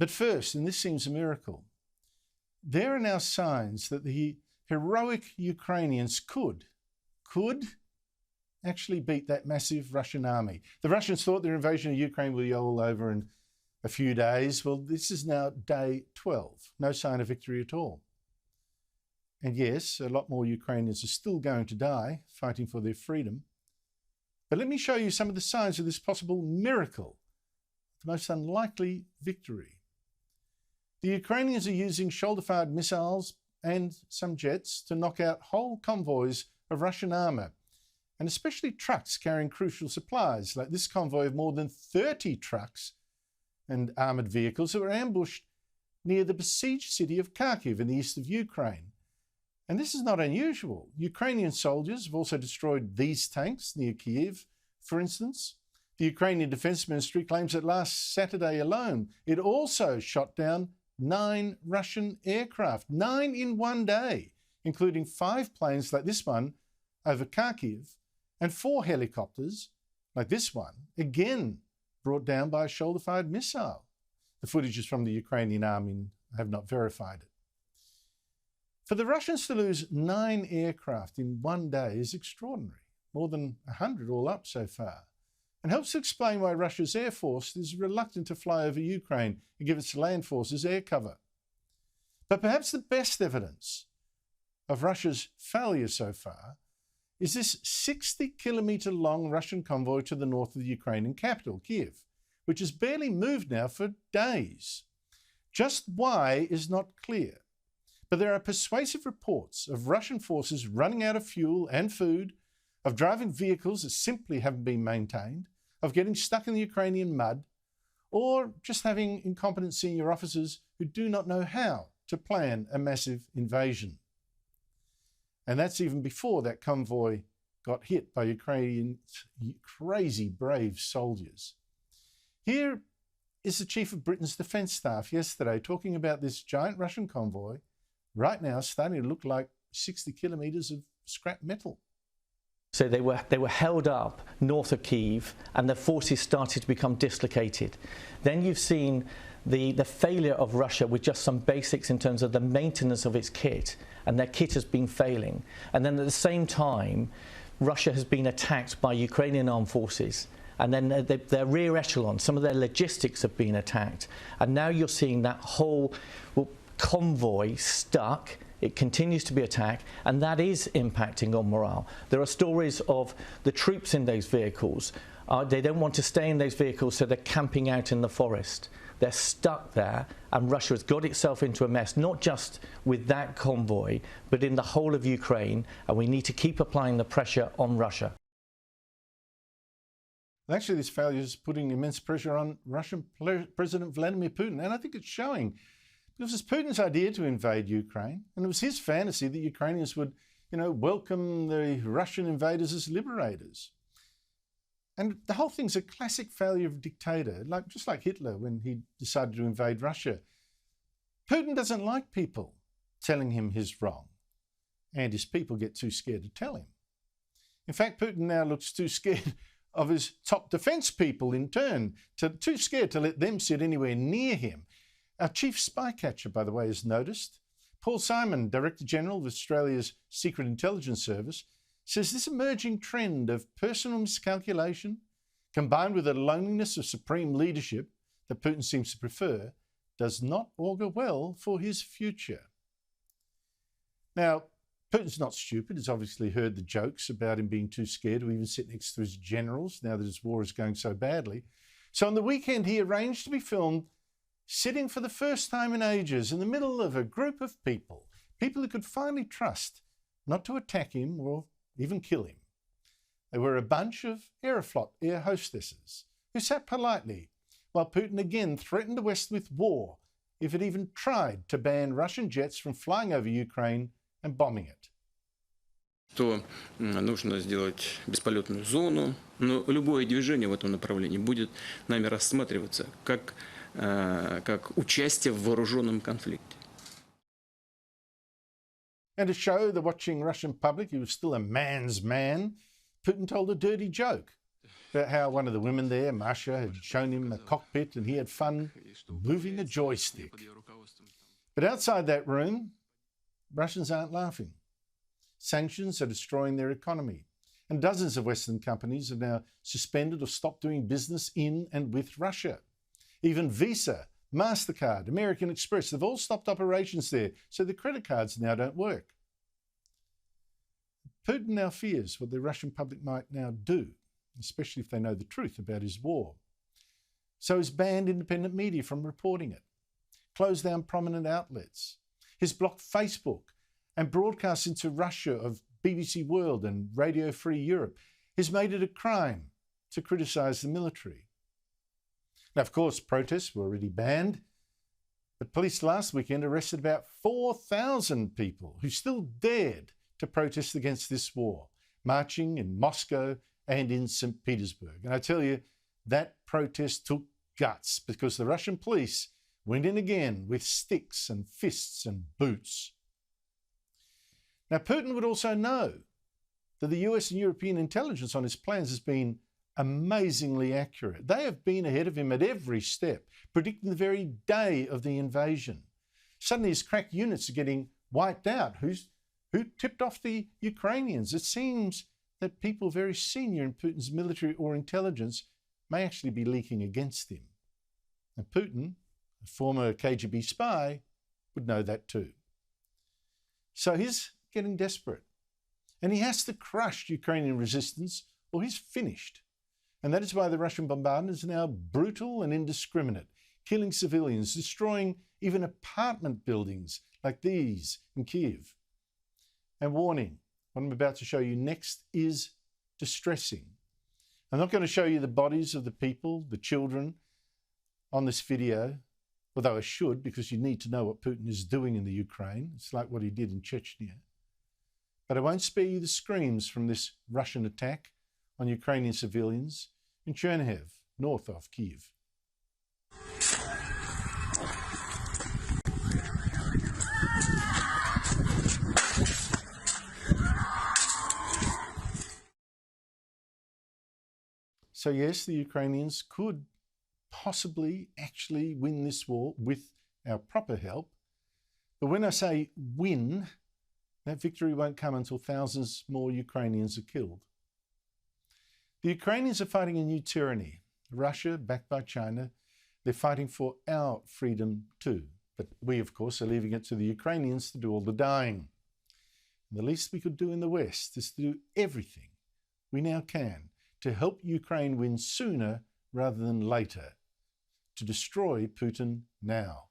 But first, and this seems a miracle, there are now signs that the heroic Ukrainians could actually beat that massive Russian army. The Russians thought their invasion of Ukraine would be all over in a few days. Well, this is now day 12. No sign of victory at all. And yes, a lot more Ukrainians are still going to die fighting for their freedom. But let me show you some of the signs of this possible miracle, the most unlikely victory. The Ukrainians are using shoulder-fired missiles and some jets to knock out whole convoys of Russian armour, and especially trucks carrying crucial supplies, like this convoy of more than 30 trucks and armoured vehicles that were ambushed near the besieged city of Kharkiv in the east of Ukraine. And this is not unusual. Ukrainian soldiers have also destroyed these tanks near Kyiv, for instance. The Ukrainian Defence Ministry claims that last Saturday alone, it also shot down 9 Russian aircraft, 9 in one day, including 5 planes like this one over Kharkiv and 4 helicopters like this one, again brought down by a shoulder-fired missile. The footage is from the Ukrainian army and I have not verified it. For the Russians to lose 9 aircraft in one day is extraordinary, more than 100 all up so far, and helps to explain why Russia's Air Force is reluctant to fly over Ukraine and give its land forces air cover. But perhaps the best evidence of Russia's failure so far is this 60-kilometre long Russian convoy to the north of the Ukrainian capital, Kyiv, which has barely moved now for days. Just why is not clear. But there are persuasive reports of Russian forces running out of fuel and food, of driving vehicles that simply haven't been maintained, of getting stuck in the Ukrainian mud, or just having incompetent senior officers who do not know how to plan a massive invasion. And that's even before that convoy got hit by Ukrainian crazy brave soldiers. Here is the Chief of Britain's Defence Staff yesterday talking about this giant Russian convoy right now starting to look like 60 kilometres of scrap metal. So they were held up north of Kyiv and their forces started to become dislocated. Then you've seen the failure of Russia with just some basics in terms of the maintenance of its kit, and their kit has been failing. And then at the same time, Russia has been attacked by Ukrainian armed forces. And then their rear echelon, some of their logistics have been attacked. And now you're seeing that whole convoy stuck. It continues to be attacked, and that is impacting on morale. There are stories of the troops in those vehicles. They don't want to stay in those vehicles, so they're camping out in the forest. They're stuck there, and Russia has got itself into a mess, not just with that convoy, but in the whole of Ukraine, and we need to keep applying the pressure on Russia. Actually, this failure is putting immense pressure on Russian President Vladimir Putin, and I think it's showing. It was Putin's idea to invade Ukraine, and it was his fantasy that Ukrainians would, welcome the Russian invaders as liberators. And the whole thing's a classic failure of a dictator, just like Hitler when he decided to invade Russia. Putin doesn't like people telling him he's wrong, and his people get too scared to tell him. In fact, Putin now looks too scared of his top defence people in turn, too scared to let them sit anywhere near him. Our chief spycatcher, by the way, has noticed. Paul Simon, Director General of Australia's Secret Intelligence Service, says this emerging trend of personal miscalculation, combined with the loneliness of supreme leadership that Putin seems to prefer, does not augur well for his future. Now, Putin's not stupid. He's obviously heard the jokes about him being too scared to even sit next to his generals now that his war is going so badly. So on the weekend, he arranged to be filmed sitting for the first time in ages in the middle of a group of people who could finally trust not to attack him or even kill him. They were a bunch of Aeroflot air hostesses who sat politely while Putin again threatened the West with war if it even tried to ban Russian jets from flying over Ukraine and bombing it. То нужно сделать бесполетную зону, но любое движение в этом направлении будет нами рассматриваться как участие в вооруженном конфликте. And to show the watching Russian public he was still a man's man, Putin told a dirty joke. about how one of the women there, Masha, had shown him a cockpit and he had fun moving a joystick. But outside that room, Russians aren't laughing. Sanctions are destroying their economy, and dozens of Western companies have now suspended or stopped doing business in and with Russia. Even Visa, MasterCard, American Express, they've all stopped operations there, so the credit cards now don't work. Putin now fears what the Russian public might now do, especially if they know the truth about his war. So he's banned independent media from reporting it, closed down prominent outlets. He's blocked Facebook and broadcasts into Russia of BBC World and Radio Free Europe. He's made it a crime to criticise the military. Now, of course, protests were already banned, but police last weekend arrested about 4,000 people who still dared to protest against this war, marching in Moscow and in St. Petersburg. And I tell you, that protest took guts because the Russian police went in again with sticks and fists and boots. Now, Putin would also know that the US and European intelligence on his plans has been amazingly accurate. They have been ahead of him at every step, predicting the very day of the invasion. Suddenly his crack units are getting wiped out. Who tipped off the Ukrainians? It seems that people very senior in Putin's military or intelligence may actually be leaking against him. And Putin, a former KGB spy, would know that too. So he's getting desperate. And he has to crush Ukrainian resistance or he's finished. And that is why the Russian bombardment is now brutal and indiscriminate, killing civilians, destroying even apartment buildings like these in Kiev. And warning, what I'm about to show you next is distressing. I'm not going to show you the bodies of the people, the children, on this video, although I should, because you need to know what Putin is doing in the Ukraine. It's like what he did in Chechnya. But I won't spare you the screams from this Russian attack on Ukrainian civilians in Chernihiv, north of Kiev. So yes, the Ukrainians could possibly actually win this war with our proper help. But when I say win, that victory won't come until thousands more Ukrainians are killed. The Ukrainians are fighting a new tyranny. Russia, backed by China, they're fighting for our freedom too. But we, of course, are leaving it to the Ukrainians to do all the dying. And the least we could do in the West is to do everything we now can to help Ukraine win sooner rather than later, to destroy Putin now.